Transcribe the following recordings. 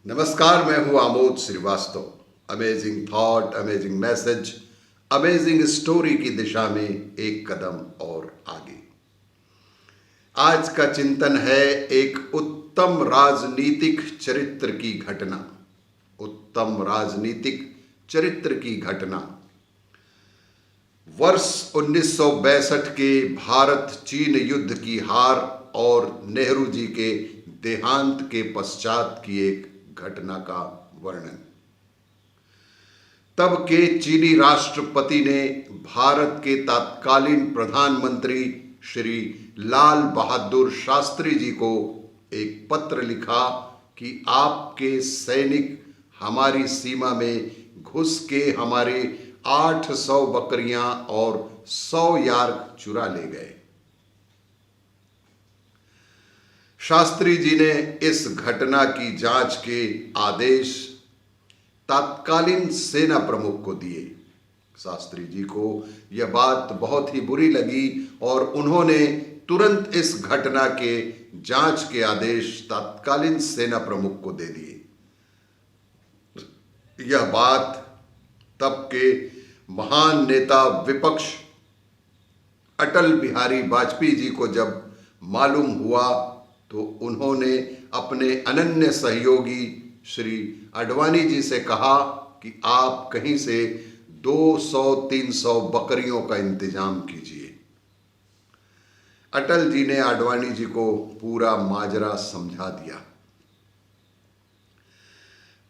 नमस्कार, मैं हूं Amod Srivastava. Amazing thought, amazing message, amazing story की दिशा में एक कदम और आगे। आज का चिंतन है एक उत्तम राजनीतिक चरित्र की घटना। उत्तम राजनीतिक चरित्र की घटना। वर्ष 1962 के भारत चीन युद्ध की हार और नेहरू जी के देहांत के पश्चात की एक घटना का वर्णन। तब के चीनी राष्ट्रपति ने भारत के तत्कालीन प्रधानमंत्री श्री लाल बहादुर शास्त्री जी को एक पत्र लिखा कि आपके सैनिक हमारी सीमा में घुस के हमारे 800 बकरियां और 100 यार्क चुरा ले गए। शास्त्री जी ने इस घटना की जांच के आदेश तत्कालीन सेना प्रमुख को दिए। शास्त्री जी को यह बात बहुत ही बुरी लगी और उन्होंने तुरंत इस घटना के जांच के आदेश तत्कालीन सेना प्रमुख को दे दिए। यह बात तब के महान नेता विपक्ष अटल बिहारी वाजपेयी जी को जब मालूम हुआ तो उन्होंने अपने अनन्य सहयोगी श्री आडवाणी जी से कहा कि आप कहीं से 200-300 बकरियों का इंतजाम कीजिए। अटल जी ने आडवाणी जी को पूरा माजरा समझा दिया।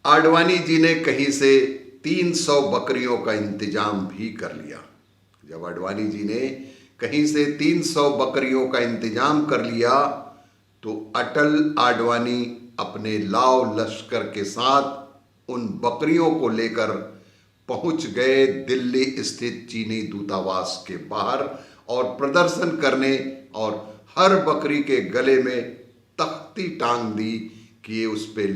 आडवाणी जी ने कहीं से 300 बकरियों का इंतजाम भी कर लिया। जब आडवाणी जी ने कहीं से 300 बकरियों का इंतजाम कर लिया तो अटल आडवाणी अपने लाव लश्कर के साथ उन बकरियों को लेकर पहुंच गए दिल्ली स्थित चीनी दूतावास के बाहर और प्रदर्शन करने और हर बकरी के गले में तख्ती टांग दी कि उस पे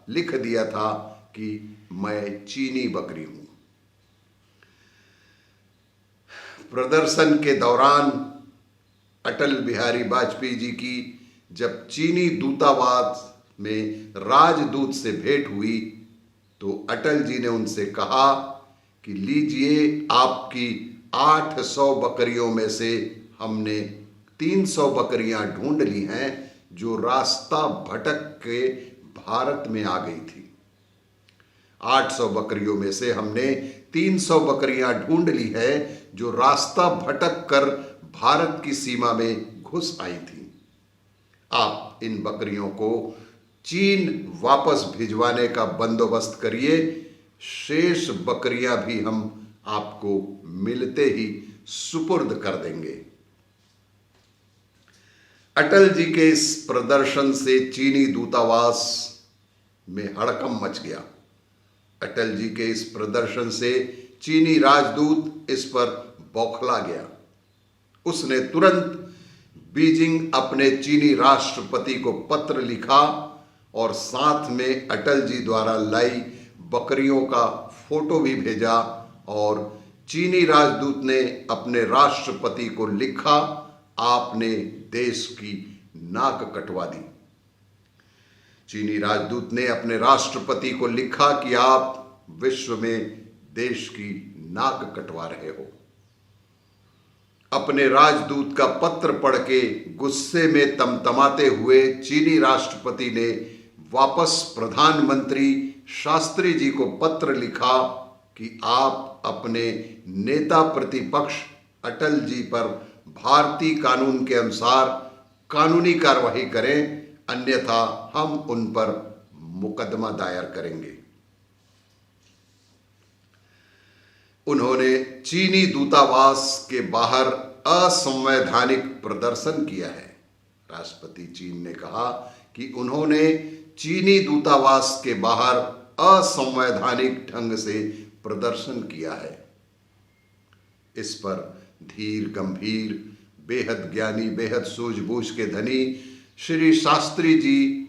लिख दिया था कि मैं चीनी बकरी हूं। प्रदर्शन के दौरान अटल बिहारी वाजपेयी जी की जब चीनी दूतावास में राजदूत से भेंट हुई तो अटल जी ने उनसे कहा कि लीजिए, आपकी 800 बकरियों में से हमने 300 बकरियां ढूंढ ली हैं जो रास्ता भटक के भारत में आ गई थी। 800 बकरियों में से हमने 300 बकरियां ढूंढ ली है जो रास्ता भटक कर भारत की सीमा में घुस आई थी। आप इन बकरियों को चीन वापस भिजवाने का बंदोबस्त करिए। शेष बकरियां भी हम आपको मिलते ही सुपुर्द कर देंगे। अटल जी के इस प्रदर्शन से चीनी दूतावास में हड़कंप मच गया। अटल जी के इस प्रदर्शन से चीनी राजदूत इस पर बौखला गया। उसने तुरंत बीजिंग अपने चीनी राष्ट्रपति को पत्र लिखा और साथ में अटल जी द्वारा लाई बकरियों का फोटो भी भेजा और चीनी राजदूत ने अपने राष्ट्रपति को लिखा, आपने देश की नाक कटवा दी। चीनी राजदूत ने अपने राष्ट्रपति को लिखा कि आप विश्व में देश की नाक कटवा रहे हो। अपने राजदूत का पत्र पढ़ के गुस्से में तमतमाते हुए चीनी राष्ट्रपति ने वापस प्रधानमंत्री शास्त्री जी को पत्र लिखा कि आप अपने नेता प्रतिपक्ष अटल जी पर भारतीय कानून के अनुसार कानूनी कार्रवाई करें, अन्यथा हम उन पर मुकदमा दायर करेंगे। उन्होंने चीनी दूतावास के बाहर असंवैधानिक प्रदर्शन किया है। राष्ट्रपति चीन ने कहा कि उन्होंने चीनी दूतावास के बाहर असंवैधानिक ढंग से प्रदर्शन किया है। इस पर धीर गंभीर, बेहद ज्ञानी, बेहद सूझबूझ के धनी श्री शास्त्री जी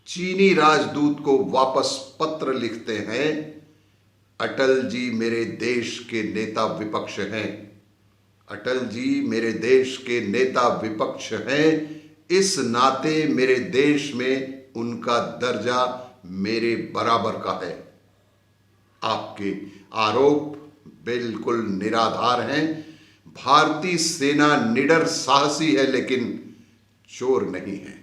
चीनी राजदूत को वापस पत्र लिखते हैं, अटल जी मेरे देश के नेता विपक्ष हैं। अटल जी मेरे देश के नेता विपक्ष हैं, इस नाते मेरे देश में उनका दर्जा मेरे बराबर का है। आपके आरोप बिल्कुल निराधार हैं। भारतीय सेना निडर साहसी है लेकिन चोर नहीं है।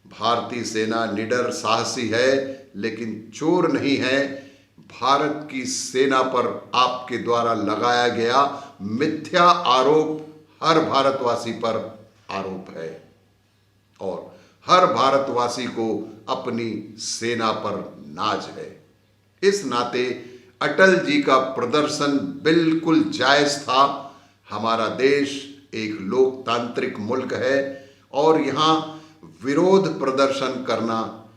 भारतीय सेना निडर साहसी है लेकिन चोर नहीं है। भारत की सेना पर आपके द्वारा लगाया गया मिथ्या आरोप हर भारतवासी पर आरोप है और हर भारतवासी को अपनी सेना पर नाज है। इस नाते अटल जी का प्रदर्शन बिल्कुल जायज था। हमारा देश एक लोकतांत्रिक मुल्क है और यहाँ विरोध प्रदर्शन करना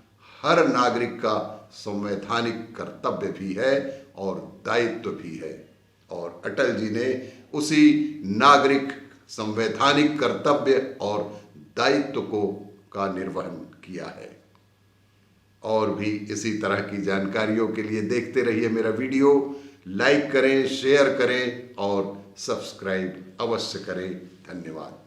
हर नागरिक का संवैधानिक कर्तव्य भी है और दायित्व भी है और अटल जी ने उसी नागरिक संवैधानिक कर्तव्य और दायित्व का निर्वहन किया है। और भी इसी तरह की जानकारियों के लिए देखते रहिए मेरा वीडियो। लाइक करें, शेयर करें और सब्सक्राइब अवश्य करें। धन्यवाद।